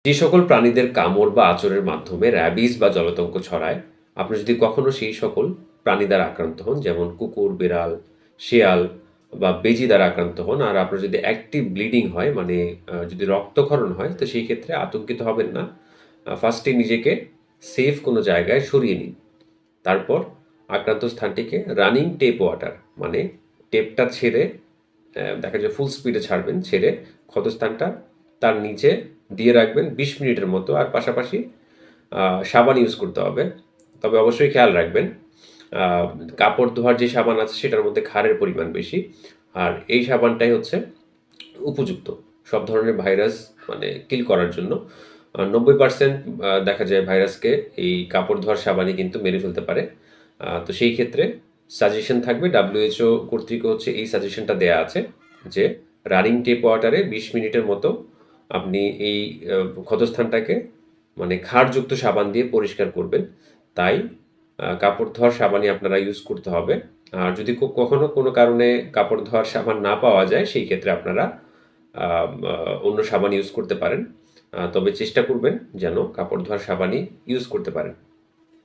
যে সকল প্রাণীদের কামড় বা আঁচড়ের মাধ্যমে র‍্যাবিস বা জলাতঙ্ক ছড়ায়, আপনি যদি কখনো সেই সকল প্রাণী দ্বারা আক্রান্ত হন, যেমন কুকুর, বিড়াল, শেয়াল বা বেজি দ্বারা আক্রান্ত হন, আর আপনার যদি অ্যাক্টিভ ব্লিডিং হয়, মানে যদি রক্তক্ষরণ হয়, তো সেই ক্ষেত্রে আতঙ্কিত হবেন না। ফার্স্টে নিজেকে সেফ কোনো জায়গায় সরিয়ে নিন। তারপর আক্রান্ত স্থানটিকে রানিং টেপ ওয়াটার, মানে টেপটা ছেড়ে দেখা যায় ফুল স্পিডে ছাড়বেন, ছেড়ে ক্ষতস্থানটা তার নিচে দিয়ে রাখবেন ২০ মিনিটের মতো। আর পাশাপাশি সাবান ইউজ করতে হবে। তবে অবশ্যই খেয়াল রাখবেন আ কাপড় ধোয়ার যে সাবান আছে সেটার মধ্যে ক্ষারের পরিমাণ বেশি। আর এই সাবানটাই হচ্ছে উপযুক্ত সব ধরনের ভাইরাস মানে কিল করার জন্য। ৯০% দেখা যায় ভাইরাসকে এই কাপড় ধোয়ার সাবানই কিন্তু মেরে ফেলতে পারে। তো সেই ক্ষেত্রে সাজেশন থাকবে, WHO কর্তৃক হচ্ছে এই সাজেশনটা দেয়া আছে যে রানিং টেপ ওয়াটারে ২০ মিনিটের মতো আপনি এই ক্ষতস্থানটাকে মানে ক্ষারযুক্ত সাবান দিয়ে পরিষ্কার করবেন। তাই কাপড় ধোয়ার সাবানই আপনারা ইউজ করতে হবে। আর যদি কখনো কোনো কারণে কাপড় ধোয়ার সাবান না পাওয়া যায়, সেই ক্ষেত্রে আপনারা আ আ অন্য সাবান ইউজ করতে পারেন। তবে চেষ্টা করবেন যেন কাপড় ধোয়ার সাবানই ইউজ করতে পারেন।